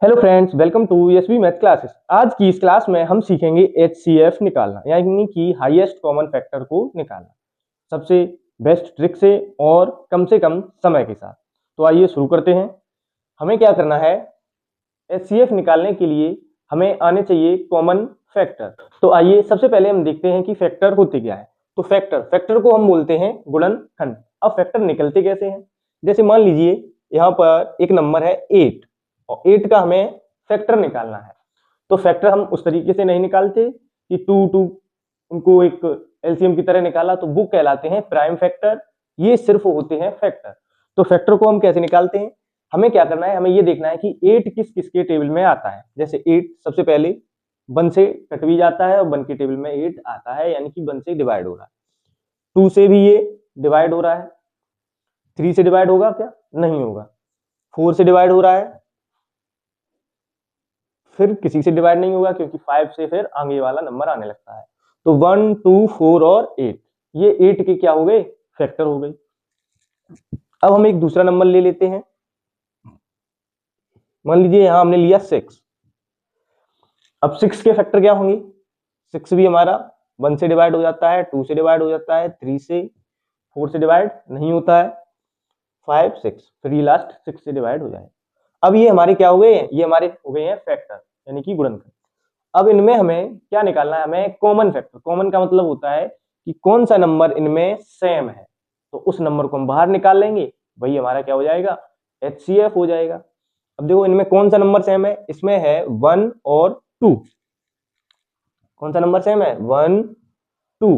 Hello friends, welcome to SB math classes. आज की इस क्लास में हम सीखेंगे एचसीएफ निकालना, यानी कि हाईएस्ट कॉमन फैक्टर को निकालना सबसे बेस्ट ट्रिक से और कम से कम समय के साथ। तो आइए शुरू करते हैं। हमें क्या करना है, एचसीएफ निकालने के लिए हमें आने चाहिए कॉमन फैक्टर। तो आइए सबसे पहले हम देखते हैं कि फैक्टर होते क्या है। तो फैक्टर को हम बोलते हैं गुणनखंड। अब फैक्टर निकलते कैसे हैं, जैसे मान लीजिए यहाँ पर एक नंबर है 8 और 8 का हमें फैक्टर निकालना है। तो फैक्टर हम उस तरीके से नहीं निकालते कि 2 उनको एक एलसीएम की तरह निकाला, तो वो कहलाते हैं प्राइम फैक्टर। ये सिर्फ होते हैं फैक्टर। तो फैक्टर को हम कैसे निकालते हैं, हमें क्या करना है, हमें ये देखना है कि 8 किस किस के टेबल में आता है। जैसे 8 सबसे पहले 1 से कट भी जाता है और 1 के टेबल में 8 आता है, यानी कि 1 से डिवाइड हो रहा है। 2 से भी ये डिवाइड हो रहा है। 3 से डिवाइड होगा क्या, नहीं होगा। 4 से डिवाइड हो रहा है, फिर किसी से डिवाइड नहीं होगा क्योंकि 5 से फिर आगे वाला नंबर आने लगता है। तो 1, 2, 4 और 8, ये 8 के क्या हो गए, फैक्टर हो गए। अब हम एक दूसरा नंबर ले लेते हैं। मान लीजिए यहां हमने लिया 6। अब 6 के फैक्टर क्या होंगे, 6 भी हमारा 1 से डिवाइड हो जाता है, 2 से डिवाइड हो जाता है, 3 से, 4 से डिवाइड नहीं होता है, 5, 6, फिर ये लास्ट 6 से डिवाइड हो जाए। अब ये हमारे क्या हो गए, ये हमारे हो गए हैं फैक्टर, यानी कि गुणनखंड। अब इनमें हमें क्या निकालना है, हमें कॉमन फैक्टर। कॉमन का मतलब होता है कि कौन सा नंबर इनमें सेम है, तो उस नंबर को हम बाहर निकाल लेंगे, वही हमारा क्या हो जाएगा, एचसीएफ हो जाएगा। अब देखो इनमें कौन सा नंबर सेम है, इसमें है 1 और 2। कौन सा नंबर सेम है, 1, 2।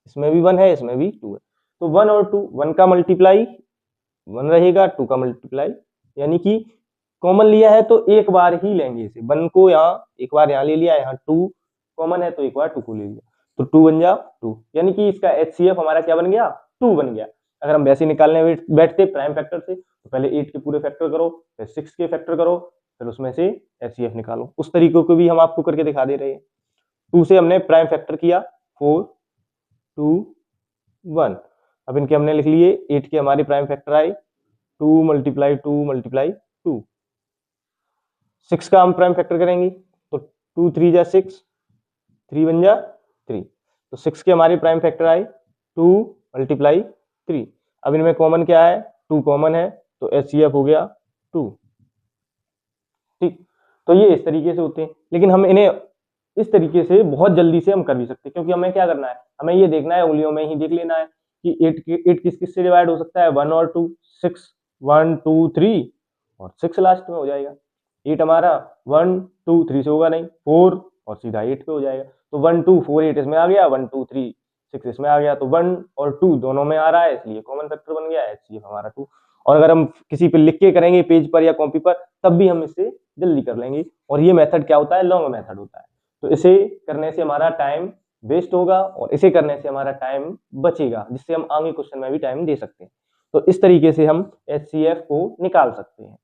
इसमें भी 1 है, इसमें भी 2 है। तो 1 और 2, 1 का मल्टीप्लाई 1 रहेगा, 2 का मल्टीप्लाई, यानी कि कॉमन लिया है तो एक बार ही लेंगे इसे। 1 को यहाँ एक बार यहाँ ले लिया, यहाँ 2 कॉमन है तो एक बार 2 को ले लिया, तो 2 बन जा 2, यानी कि इसका एचसीएफ हमारा क्या बन गया, 2 बन गया। अगर हम वैसे निकालने बैठते प्राइम फैक्टर से, तो पहले 8 के पूरे फैक्टर करो, फिर 6 के फैक्टर करो, फिर उसमें से एचसीएफ निकालो। उस तरीके को भी हम आपको करके दिखा दे रहे हैं। 2 से हमने प्राइम फैक्टर किया, 4, 2, 1। अब इनके हमने लिख लिए, 8 के हमारे प्राइम फैक्टर आए, 2 मल्टीप्लाई 2 मल्टीप्लाई 2। 6 का हम प्राइम फैक्टर करेंगे, तो 2 3 जा 6, 3 बन जा 3। तो 6 के हमारे प्राइम फैक्टर आए 2 मल्टीप्लाई 3। अब इनमें कॉमन क्या है, 2 कॉमन है, तो एचसीएफ हो गया 2। ठीक, तो ये इस तरीके से होते हैं। लेकिन हम इन्हें इस तरीके से बहुत जल्दी से हम कर भी सकते हैं, क्योंकि हमें क्या करना है, हमें ये देखना है, उंगलियों में ही देख लेना है कि 8 किस किस से डिवाइड हो सकता है, 1 और 2, 6, 1 2 3 और 6 लास्ट में हो जाएगा। 8 हमारा 1 2 3 से होगा नहीं, 4 और सीधा 8 पे हो जाएगा। तो 1 2 4 8 इसमें आ गया, 1 2 3 6 इसमें आ गया, तो 1 और 2 दोनों में आ रहा है, इसलिए कॉमन फैक्टर बन गया, एचसीएफ हमारा 2। और अगर हम किसी पे लिख के करेंगे पेज पर या कॉपी पर, तब भी हम इससे जल्दी कर लेंगे। और ये मेथड क्या होता है, लॉन्ग मेथड होता है। तो इसे करने से हमारा टाइम वेस्ट होगा और इसे करने से हमारा टाइम बचेगा, जिससे हम आगे क्वेश्चन में भी टाइम दे सकते हैं। तो इस तरीके से हम एचसीएफ को निकाल सकते हैं।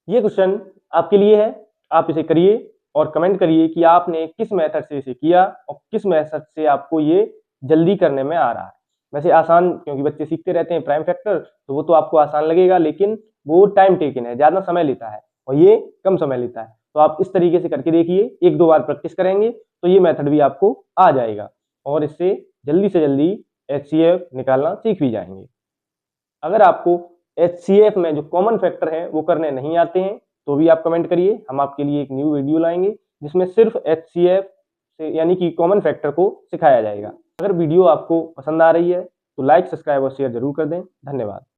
ये क्वेश्चन आपके लिए है, आप इसे करिए और कमेंट करिए कि आपने किस मेथड से इसे किया और किस मेथड से आपको ये जल्दी करने में आ रहा है। वैसे आसान, क्योंकि बच्चे सीखते रहते हैं प्राइम फैक्टर, तो वो तो आपको आसान लगेगा, लेकिन वो टाइम टेकन है, ज्यादा समय लेता है और ये कम समय लेता है। तो आप इस तरीके से करके देखिए, 1-2 बार प्रैक्टिस करेंगे तो ये मेथड भी आपको आ जाएगा और इससे जल्दी से जल्दी एचसीएफ निकालना सीख भी जाएंगे। अगर आपको एचसीएफ में जो कॉमन फैक्टर है वो करने नहीं आते हैं, तो भी आप कमेंट करिए, हम आपके लिए एक न्यू वीडियो लाएंगे जिसमें सिर्फ एचसीएफ से यानी कि कॉमन फैक्टर को सिखाया जाएगा। अगर वीडियो आपको पसंद आ रही है तो लाइक, सब्सक्राइब और शेयर जरूर कर दें। धन्यवाद।